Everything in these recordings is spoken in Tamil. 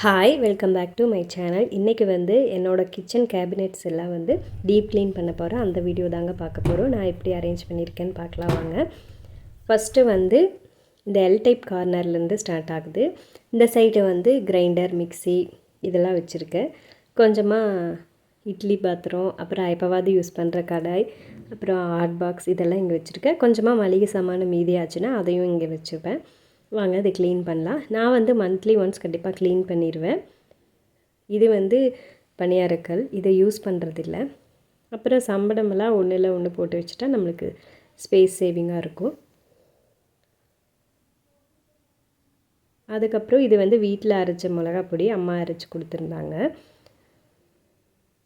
Hi, welcome back to my channel. இன்றைக்கி வந்து என்னோடய கிச்சன் கேபினெட்ஸ் எல்லாம் வந்து டீப் க்ளீன் பண்ண போகிறேன். அந்த வீடியோ தாங்க பார்க்க போகிறோம். நான் எப்படி அரேஞ்ச் பண்ணியிருக்கேன்னு பார்க்கலாம் வாங்க. ஃபஸ்ட்டு வந்து இந்த எல் டைப் கார்னர்லேருந்து ஸ்டார்ட் ஆகுது. இந்த சைடு வந்து கிரைண்டர், மிக்சி இதெல்லாம் வச்சுருக்கேன். கொஞ்சமாக இட்லி பாத்திரம், அப்புறம் எப்போவாவது யூஸ் பண்ணுற கடாய், அப்புறம் ஹாட் பாக்ஸ் இதெல்லாம் இங்கே வச்சுருக்கேன். கொஞ்சமாக மளிகை சாமான மீதி ஆச்சுன்னா அதையும் இங்கே வச்சுப்பேன். வாங்க அதை க்ளீன் பண்ணலாம். நான் வந்து மந்த்லி ஒன்ஸ் கண்டிப்பாக க்ளீன் பண்ணிடுவேன். இது வந்து பணியாரக்கல், இதை யூஸ் பண்ணுறதில்ல. அப்புறம் சம்படமெல்லாம் ஒன்றில் ஒன்று போட்டு வச்சுட்டா நம்மளுக்கு ஸ்பேஸ் சேவிங்காக இருக்கும். அதுக்கப்புறம் இது வந்து வீட்டில் அரைச்ச மிளகா பொடி அம்மா அரைச்சி கொடுத்துருந்தாங்க.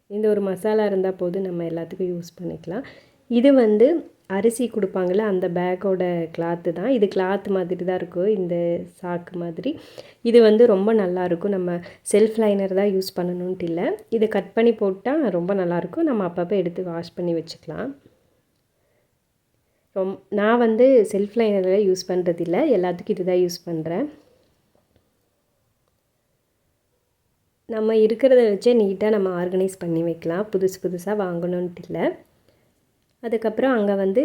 இந்த ஒரு மசாலா இருந்தால் போதும், நம்ம எல்லாத்துக்கும் யூஸ் பண்ணிக்கலாம். இது வந்து அரிசி கொடுப்பாங்களே அந்த பேக்கோட கிளாத்து தான். இது கிளாத் மாதிரி தான் இருக்கும், இந்த சாக்கு மாதிரி. இது வந்து ரொம்ப நல்லாயிருக்கும். நம்ம செல்ஃப் லைனர் தான் யூஸ் பண்ணணுன்ட்டு இல்லை, இதை கட் பண்ணி போட்டால் ரொம்ப நல்லாயிருக்கும். நம்ம அப்பப்போ எடுத்து வாஷ் பண்ணி வச்சுக்கலாம். நான் வந்து செல்ஃப் லைனரில் யூஸ் பண்ணுறதில்ல, எல்லாத்துக்கும் இது தான் யூஸ் பண்ணுறேன். நம்ம இருக்கிறத வச்சே நீட்டாக நம்ம ஆர்கனைஸ் பண்ணி வைக்கலாம், புதுசாக வாங்கணுன்ட்டு இல்லை. அதுக்கப்புறம் அங்கே வந்து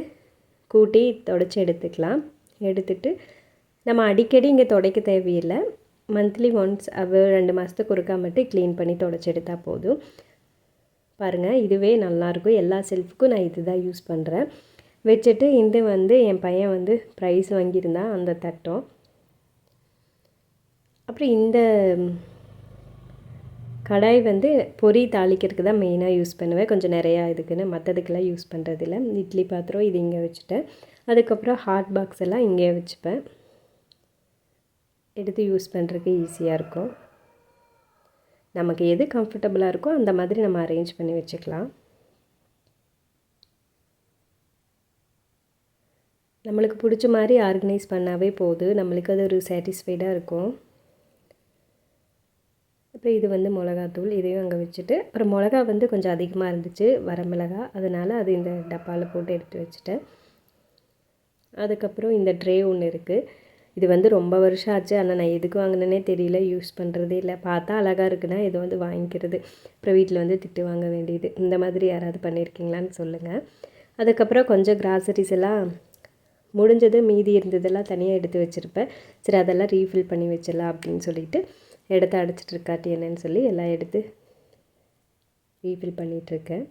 கூட்டி துடைச்சி எடுத்துக்கலாம். எடுத்துட்டு நம்ம அடிக்கடி இங்கே துடைக்க தேவையில்லை. மந்த்லி ஒன்ஸ் 2 மாதத்துக்கு ஒருக்கா மட்டும் க்ளீன் பண்ணி துடைச்சி எடுத்தால் போதும். பாருங்கள், இதுவே நல்லாயிருக்கும். எல்லா செல்ஃபுக்கும் நான் இது தான் யூஸ் பண்ணுறேன். வச்சுட்டு இது வந்து என் பையன் வந்து ப்ரைஸ் வாங்கியிருந்தான், அந்த தட்டம். அப்புறம் இந்த கடாய் வந்து பொரி தாளிக்கிறதுக்கு தான் மெயினாக யூஸ் பண்ணுவேன். கொஞ்சம் நிறையா இதுக்குன்னு, மற்றதுக்கெல்லாம் யூஸ் பண்ணுறதில்ல. இட்லி பாத்திரம் இது இங்கே வச்சுட்டேன். அதுக்கப்புறம் ஹாட் பாக்ஸ் எல்லாம் இங்கே வச்சுப்பேன். எடுத்து யூஸ் பண்ணுறதுக்கு ஈஸியாக இருக்கும். நமக்கு எது கம்ஃபர்டபுளாக இருக்கோ அந்த மாதிரி நம்ம அரேஞ்ச் பண்ணி வச்சுக்கலாம். நம்மளுக்கு பிடிச்ச மாதிரி ஆர்கனைஸ் பண்ணாவே போதும், நம்மளுக்கு அது ஒரு சாட்டிஸ்ஃபைடாக இருக்கும். அப்புறம் இது வந்து மிளகாத்தூள், இதையும் அங்கே வச்சுட்டு, அப்புறம் மிளகா வந்து கொஞ்சம் அதிகமாக இருந்துச்சு, வரமிளகா, அதனால் அது இந்த டப்பாவில் போட்டு எடுத்து வச்சுட்டேன். அதுக்கப்புறம் இந்த ட்ரே ஒன்று இருக்குது. இது வந்து ரொம்ப வருஷம் ஆச்சு, ஆனால் நான் எதுக்கு வாங்கினேனே தெரியல, யூஸ் பண்ணுறதே இல்லை. பார்த்தா அழகாக இருக்குன்னா இதை வந்து வாங்கிக்கிறது. அப்புறம் வீட்டில் வந்து திட்டு வாங்க வேண்டியது. இந்த மாதிரி யாராவது பண்ணியிருக்கீங்களான்னு சொல்லுங்கள். அதுக்கப்புறம் கொஞ்சம் கிராசரிஸ் எல்லாம் முடிஞ்சது, மீதி இருந்ததெல்லாம் தனியாக எடுத்து வச்சுருப்பேன். சரி, அதெல்லாம் ரீஃபில் பண்ணி வச்சிடலாம் அப்படின்னு சொல்லிட்டு இடத்த அடைச்சிட்ருக்காட்டி என்னன்னு சொல்லி எல்லாம் எடுத்து ரீஃபில் பண்ணிகிட்ருக்கேன்.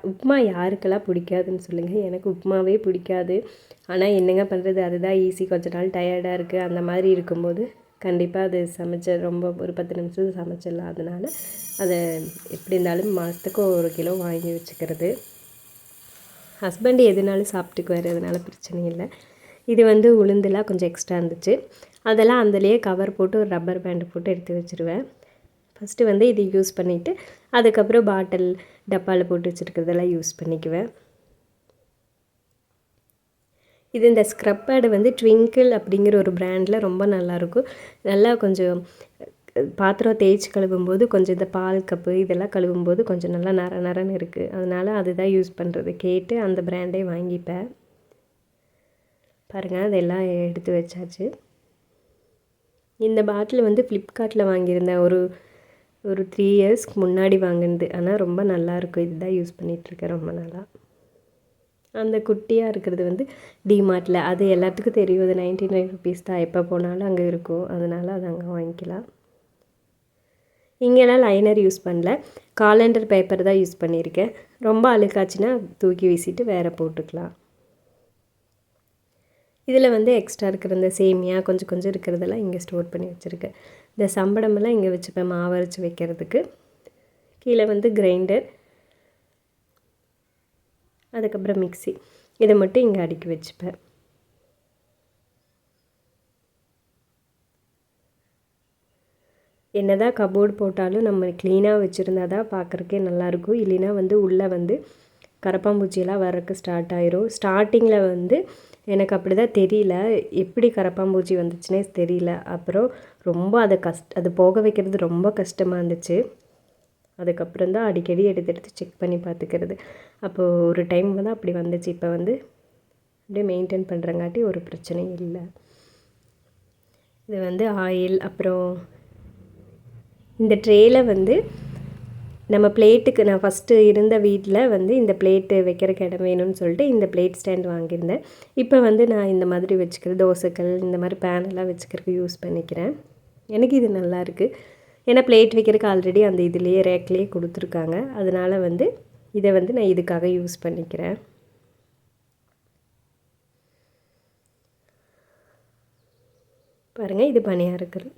உப்புமா யாருக்கெல்லாம் பிடிக்காதுன்னு சொல்லுங்கள். எனக்கு உப்புமாவே பிடிக்காது. ஆனால் என்னங்க பண்ணுறது, அதுதான் ஈஸி. கொஞ்ச நாள் டயர்டாக இருக்குது அந்த மாதிரி இருக்கும்போது கண்டிப்பாக அது ரொம்ப ஒரு 10 நிமிஷத்துக்கு சமைச்சிடலாம். அதனால் அதை எப்படி இருந்தாலும் மாதத்துக்கு 1 கிலோ வாங்கி வச்சுக்கிறது. ஹஸ்பண்ட் எதுனாலும் சாப்பிட்டுக்குவார், அதனால் பிரச்சனை இல்லை. இது வந்து உளுந்தெல்லாம் கொஞ்சம் எக்ஸ்ட்ரா இருந்துச்சு, அதெல்லாம் அதிலேயே கவர் போட்டு ஒரு ரப்பர் பேண்டு போட்டு எடுத்து வச்சுருவேன். ஃபஸ்ட்டு வந்து இது யூஸ் பண்ணிவிட்டு அதுக்கப்புறம் பாட்டில் டப்பாவில் போட்டு வச்சுருக்கிறதெல்லாம் யூஸ் பண்ணிக்குவேன். இது இந்த ஸ்க்ரப் பேடு வந்து ட்விங்கிள் அப்படிங்கிற ஒரு பிராண்டில் ரொம்ப நல்லாயிருக்கும். நல்லா கொஞ்சம் பாத்திரம் தேய்ச்சி கழுவும்போது கொஞ்சம் இந்த பால் கப்பு இதெல்லாம் கழுவும்போது கொஞ்சம் நல்லா நரன்னு இருக்குது. அதனால் அதுதான் யூஸ் பண்ணுறது. கேட்டு அந்த பிராண்டே வாங்கிப்பேன். பாருங்கள், அதெல்லாம் எடுத்து வச்சாச்சு. இந்த பாட்டில் வந்து ஃப்ளிப்கார்ட்டில் வாங்கியிருந்தேன், ஒரு 3 இயர்ஸ்க்கு முன்னாடி வாங்கினது. ஆனால் ரொம்ப நல்லாயிருக்கும். இதுதான் யூஸ் பண்ணிகிட்ருக்கேன் ரொம்ப நாளாக. அந்த குட்டியாக இருக்கிறது வந்து டிமார்ட்டில், அது எல்லாத்துக்கும் தெரியும். அது 99 ருபீஸ் தான், எப்போ போனாலும் அங்கே இருக்கும். அதனால் அது அங்கே வாங்கிக்கலாம். இங்கெல்லாம் லைனர் யூஸ் பண்ணல, காலண்டர் பேப்பர் தான் யூஸ் பண்ணியிருக்கேன். ரொம்ப அழுக்காச்சுன்னா தூக்கி வீசிட்டு வேறு போட்டுக்கலாம். இதில் வந்து எக்ஸ்ட்ரா இருக்கிற இந்த சேமியா கொஞ்சம் இருக்கிறதெல்லாம் இங்கே ஸ்டோர் பண்ணி வச்சுருக்கேன். இந்த சம்படமெல்லாம் இங்கே வச்சுப்பேன், மாவு அரைச்சி வைக்கிறதுக்கு. கீழே வந்து கிரைண்டர், அதுக்கப்புறம் மிக்சி, இதை மட்டும் இங்கே அடுக்கி வச்சுப்பேன். என்னதான் கபோர்டு போட்டாலும் நம்ம க்ளீனாக வச்சுருந்தா தான் பார்க்குறக்கே நல்லாயிருக்கும். இல்லைன்னா வந்து உள்ளே வந்து கரப்பாம்பூச்சியெல்லாம் வரக்கு ஸ்டார்ட் ஆயிரும். ஸ்டார்டிங்கில் வந்து எனக்கு அப்படி தான் தெரியல, எப்படி கரப்பாம்பூச்சி வந்துச்சுன்னே தெரியல. அப்புறம் ரொம்ப அது போக வைக்கிறது ரொம்ப கஷ்டமாக இருந்துச்சு. அதுக்கப்புறம் தான் அடிக்கடி எடுத்து செக் பண்ணி பார்த்துக்கிறது. அப்போது ஒரு டைம் தான் அப்படி வந்துச்சு. இப்போ வந்து அப்படியே மெயின்டைன் பண்ணுறங்காட்டி ஒரு பிரச்சனையும் இல்லை. இது வந்து ஆயில், அப்புறம் இந்த ட்ரேயில் வந்து நம்ம பிளேட்டுக்கு நான் ஃபஸ்ட்டு இருந்த வீட்டில் வந்து இந்த பிளேட்டு வைக்கிறக்கு இடம் வேணும்னு சொல்லிட்டு இந்த பிளேட் ஸ்டாண்ட் வாங்கியிருந்தேன். இப்போ வந்து நான் இந்த மாதிரி வச்சுக்கிறேன், தோசைக்கல் இந்த மாதிரி பேனெல்லாம் வச்சுக்கிறதுக்கு யூஸ் பண்ணிக்கிறேன். எனக்கு இது நல்லாயிருக்கு. ஏன்னா பிளேட் வைக்கிறதுக்கு ஆல்ரெடி அந்த இதுலேயே ரேக்லேயே கொடுத்துருக்காங்க. அதனால் வந்து இதை வந்து நான் இதுக்காக யூஸ் பண்ணிக்கிறேன். பாருங்கள், இது பணியாரக்கல்.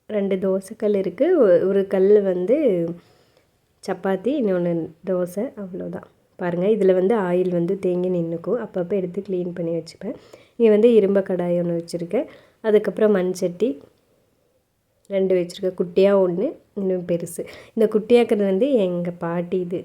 2 தோசைக்கல் இருக்குது. ஒரு கல் வந்து சப்பாத்தி, இன்னொன்று தோசை, அவ்வளோதான். பாருங்கள், இதில் வந்து ஆயில் வந்து தேங்கி நின்றுக்கும். அப்பப்போ எடுத்து க்ளீன் பண்ணி வச்சுப்பேன். இங்கே வந்து இரும்பு கடாய் ஒன்று வச்சுருக்கேன். அதுக்கப்புறம் மண் சட்டி 2 வச்சுருக்கேன். குட்டியாக ஒன்று, இன்னும் பெருசு. இந்த குட்டியாக்கிறது வந்து எங்கள் பாட்டி இது.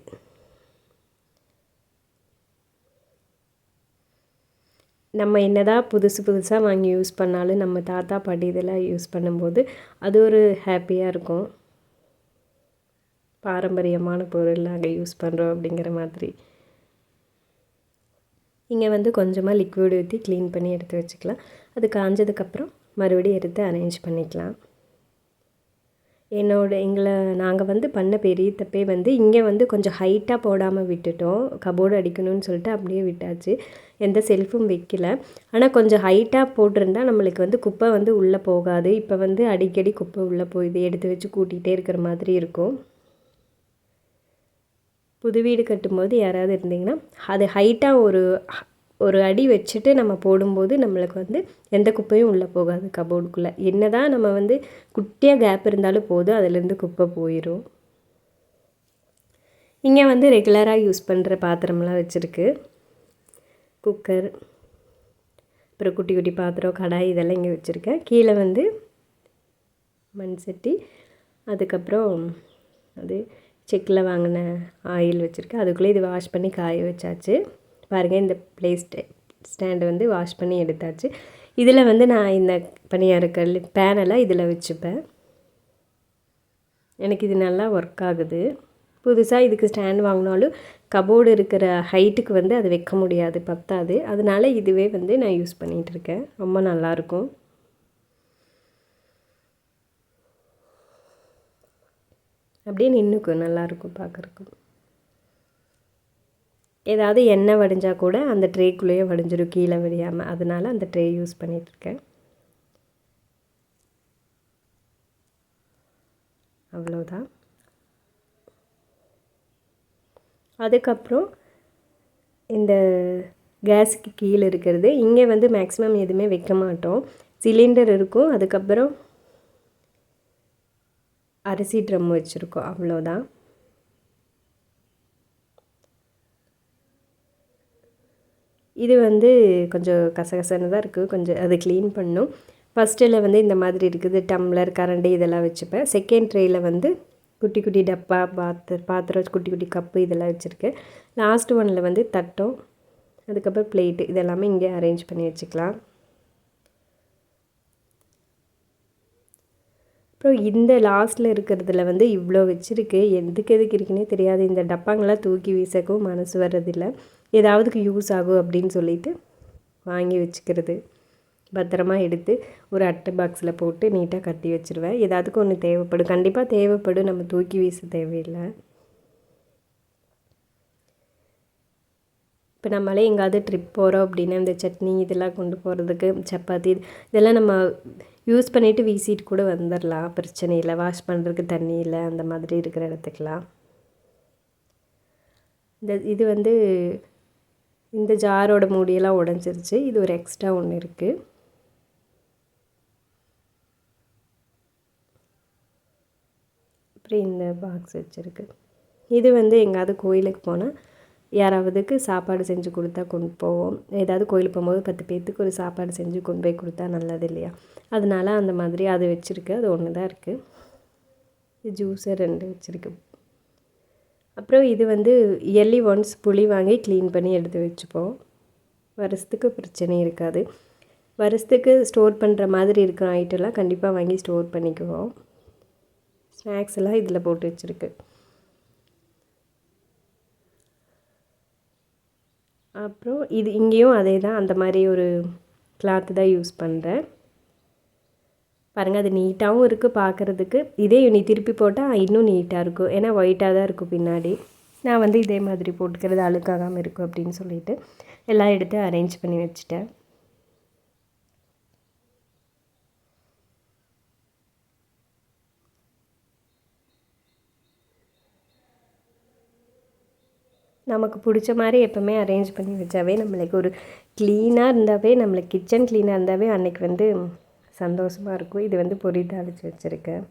நம்ம என்னதான் புதுசாக வாங்கி யூஸ் பண்ணாலும் நம்ம தாத்தா பாட்டி இதெல்லாம் யூஸ் பண்ணும்போது அது ஒரு ஹாப்பியாக இருக்கும். பாரம்பரியமான பொருள் நாங்கள் யூஸ் பண்ணுறோம் அப்படிங்கிற மாதிரி. இங்கே வந்து கொஞ்சமாக லிக்விட் ஊற்றி க்ளீன் பண்ணி எடுத்து வச்சுக்கலாம். அது காஞ்சதுக்கப்புறம் மறுபடியும் எடுத்து அரேஞ்ச் பண்ணிக்கலாம். நாங்கள் வந்து பண்ண பெரிய தப்பே வந்து இங்கே வந்து கொஞ்சம் ஹைட்டாக போடாமல் விட்டுட்டோம். கபோர்டு அடிக்கணும்னு சொல்லிட்டு அப்படியே விட்டாச்சு. எந்த செல்ஃபும் வைக்கல. ஆனால் கொஞ்சம் ஹைட்டாக போட்டிருந்தா நம்மளுக்கு வந்து குப்பை வந்து உள்ளே போகாது. இப்போ வந்து அடிக்கடி குப்பை உள்ளே போயிது, எடுத்து வச்சு கூட்டிகிட்டே இருக்கிற மாதிரி இருக்கும். புது வீடு கட்டும்போது யாராவது இருந்திங்கன்னா அது ஹைட்டாக ஒரு அடி வச்சுட்டு நம்ம போடும்போது நம்மளுக்கு வந்து எந்த குப்பையும் உள்ளே போகாது கபோர்டுக்குள்ளே. என்ன தான் நம்ம வந்து குட்டியாக கேப் இருந்தாலும் போதும், அதிலேருந்து குப்பை போயிடும். இங்கே வந்து ரெகுலராக யூஸ் பண்ணுற பாத்திரம்லாம் வச்சுருக்கு. குக்கர், அப்புறம் குட்டி குட்டி பாத்திரம், கடாய் இதெல்லாம் இங்கே வச்சுருக்கேன். கீழே வந்து மண் சட்டி, அதுக்கப்புறம் அது செக்கில் வாங்கின ஆயில் வச்சுருக்கேன். அதுக்குள்ளே இது வாஷ் பண்ணி காய வச்சாச்சு. பாருங்கள், இந்த ஸ்டாண்டு வந்து வாஷ் பண்ணி எடுத்தாச்சு. இதில் வந்து நான் இந்த பணியாரக்கல் பேனெல்லாம் இதில் வச்சுப்பேன். எனக்கு இது நல்லா ஒர்க் ஆகுது. புதுசாக இதுக்கு ஸ்டாண்ட் வாங்கினாலும் கபோர்டு இருக்கிற ஹைட்டுக்கு வந்து அது வைக்க முடியாது, பத்தாது. அதனால் இதுவே வந்து நான் யூஸ் பண்ணிகிட்ருக்கேன். ரொம்ப நல்லாயிருக்கும். அப்படியே நின்றுக்கும், நல்லாயிருக்கும் பார்க்குறக்கும். ஏதாவது எண்ணெய் வடிஞ்சால் கூட அந்த ட்ரேக்குள்ளேயே வடிஞ்சிடும், கீழே வடியாமல். அதனால் அந்த ட்ரே யூஸ் பண்ணிகிட்ருக்கேன். அவ்வளோதான். அதுக்கப்புறம் இந்த கேஸுக்கு கீழே இருக்கிறது, இங்கே வந்து மேக்ஸிமம் எதுவுமே வைக்க மாட்டோம். சிலிண்டர் இருக்கும், அதுக்கப்புறம் அரிசி ட்ரம் வச்சுருக்கோம், அவ்வளோதான். இது வந்து கொஞ்சம் கசகசன்னு தான் இருக்குது, கொஞ்சம் அதை க்ளீன் பண்ணணும். ஃபஸ்ட்டில் வந்து இந்த மாதிரி இருக்குது, டம்ளர், கரண்டி இதெல்லாம் வச்சுப்பேன். செகண்ட் ட்ரேயில் வந்து குட்டி குட்டி டப்பா, பாத்திரம், குட்டி குட்டி கப்பு இதெல்லாம் வச்சுருக்கேன். லாஸ்ட் ஒனில் வந்து தட்டம், அதுக்கப்புறம் பிளேட்டு இதெல்லாமே இங்கே அரேஞ்ச் பண்ணி வச்சுக்கலாம். அப்புறம் இந்த லாஸ்ட்டில் இருக்கிறதுல வந்து இவ்வளோ வச்சுருக்கு. எதுக்கு இருக்குன்னே தெரியாது. இந்த டப்பாங்கெல்லாம் தூக்கி வீசக்கும் மனசு வர்றதில்லை. ஏதாவதுக்கு யூஸ் ஆகும் அப்படின்னு சொல்லிட்டு வாங்கி வச்சுக்கிறது. பத்திரமா எடுத்து ஒரு அட்டை பாக்ஸில் போட்டு நீட்டாக கட்டி வச்சுருவேன். ஏதாவதுக்கு ஒன்று தேவைப்படும், கண்டிப்பாக தேவைப்படும், நம்ம தூக்கி வீச தேவையில்லை. இப்போ நம்மளே எங்கேயாவது ட்ரிப் போகிறோம் அப்படின்னா இந்த சட்னி இதெல்லாம் கொண்டு போகிறதுக்கு, சப்பாத்தி இதெல்லாம் நம்ம யூஸ் பண்ணிவிட்டு வீசிட்டு கூட வந்துடலாம், பிரச்சனை இல்லை. வாஷ் பண்ணுறதுக்கு தண்ணி இல்லை, அந்த மாதிரி இருக்கிற இடத்துக்கலாம். இது வந்து இந்த ஜாரோட மூடியெல்லாம் உடஞ்சிருச்சு. இது ஒரு எக்ஸ்ட்ரா ஒன்று இருக்குது. அப்புறம் இந்த பாக்ஸ் வச்சுருக்கு. இது வந்து எங்கேயாவது கோயிலுக்கு போனால் யாராவதுக்கு சாப்பாடு செஞ்சு கொடுத்தா கொண்டு போவோம். ஏதாவது கோயிலுக்கு போகும்போது 10 பேர்த்துக்கு ஒரு சாப்பாடு செஞ்சு கொண்டு போய் கொடுத்தா நல்லது இல்லையா? அதனால் அந்த மாதிரி அது வச்சுருக்கு. அது ஒன்று தான் இருக்குது. ஜூஸர் 2 வச்சுருக்கு. அப்புறம் இது வந்து இயர்லி ஒன்ஸ் புளி வாங்கி க்ளீன் பண்ணி எடுத்து வச்சுப்போம். வருஷத்துக்கு பிரச்சனை இருக்காது. வருஷத்துக்கு ஸ்டோர் பண்ணுற மாதிரி இருக்கிற ஐட்டம்லாம் கண்டிப்பாக வாங்கி ஸ்டோர் பண்ணிக்குவோம். ஸ்நாக்ஸ் எல்லாம் இதில் போட்டு வச்சுருக்கு. அப்புறம் இது இங்கேயும் அதே தான், அந்த மாதிரி ஒரு கிளாத்து தான் யூஸ் பண்ணுறேன். பாருங்கள் அது நீட்டாகவும் இருக்குது பார்க்குறதுக்கு. இதே நீ திருப்பி போட்டால் இன்னும் நீட்டாக இருக்கும், ஏன்னா ஒயிட்டாக தான் இருக்கும் பின்னாடி. நான் வந்து இதே மாதிரி போட்டுக்கிறது அழுக்காகாமல் இருக்கும் அப்படின்னு சொல்லிட்டு எல்லாம் எடுத்து அரேஞ்ச் பண்ணி வச்சுட்டேன். நமக்கு பிடிச்ச மாதிரி எப்போவுமே அரேஞ்ச் பண்ணி வச்சாவே நம்மளுக்கு ஒரு க்ளீனாக இருந்தாவே, நம்மளுக்கு கிச்சன் க்ளீனாக இருந்தாவே அன்றைக்கி வந்து சந்தோஷமாக இருக்கும். இது வந்து பொரி தாளித்து வச்சுருக்கேன்.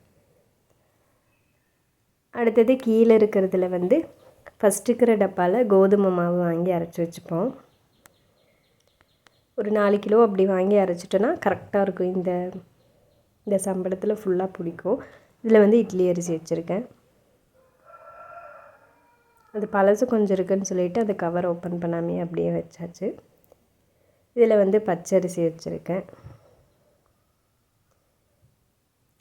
அடுத்தது கீழே இருக்கிறதுல வந்து ஃபஸ்ட்டு இருக்கிற டப்பாவில் கோதுமை மாவு வாங்கி அரைச்சி வச்சுப்போம். ஒரு 4 கிலோ அப்படி வாங்கி அரைச்சிட்டோன்னா கரெக்டாக இருக்கும். இந்த சம்பளத்தில் ஃபுல்லாக பிடிக்கும். இதில் வந்து இட்லி அரிசி வச்சுருக்கேன். அது பழசு கொஞ்சம் இருக்குதுன்னு சொல்லிவிட்டு அந்த கவர் ஓப்பன் பண்ணாமே அப்படியே வச்சாச்சு. இதில் வந்து பச்சரிசி வச்சுருக்கேன்.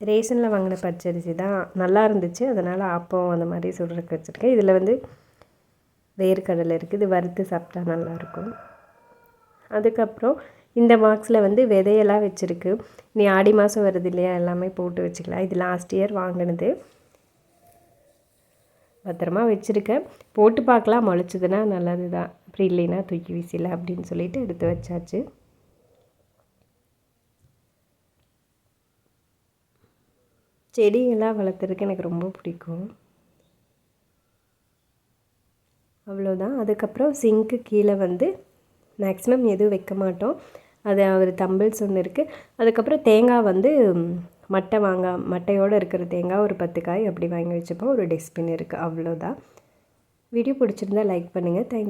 ரேஷனில் வாங்கின பச்சரிசி தான், நல்லா இருந்துச்சு, அதனால் ஆப்பம் அந்த மாதிரி சுடுறதுக்கு வச்சுருக்கேன். இதில் வந்து வேர்க்கடலை இருக்குது, இது வறுத்து சாப்பிட்டா நல்லாயிருக்கும். அதுக்கப்புறம் இந்த பாக்ஸில் வந்து விதையெல்லாம் வச்சுருக்கு. நீ ஆடி மாதம் வருது இல்லையா, எல்லாமே போட்டு வச்சுக்கலாம். இது லாஸ்ட் இயர் வாங்கினது, பத்திரமா வச்சுருக்கேன். போட்டு பார்க்கலாம், முளைச்சதுன்னா நல்லது தான், அப்படி இல்லைன்னா தூக்கி வீசில அப்படின்னு சொல்லிட்டு எடுத்து வச்சாச்சு. செடியெல்லாம் வளர்த்துறதுக்கு எனக்கு ரொம்ப பிடிக்கும். அவ்வளோதான். அதுக்கப்புறம் சிங்க்கு கீழே வந்து மேக்ஸிமம் எதுவும் வைக்க மாட்டோம். அது அவர் தம்பிள்ஸ் ஒன்று இருக்குது. அதுக்கப்புறம் தேங்காய் வந்து மட்டையோடு இருக்கிற தேங்காய் ஒரு 10 காய் அப்படி வாங்கி வச்சுப்போம். ஒரு டஸ்ட்பின் இருக்குது, அவ்வளோதான். வீடியோ பிடிச்சிருந்தா லைக் பண்ணுங்கள். தேங்க்யூ.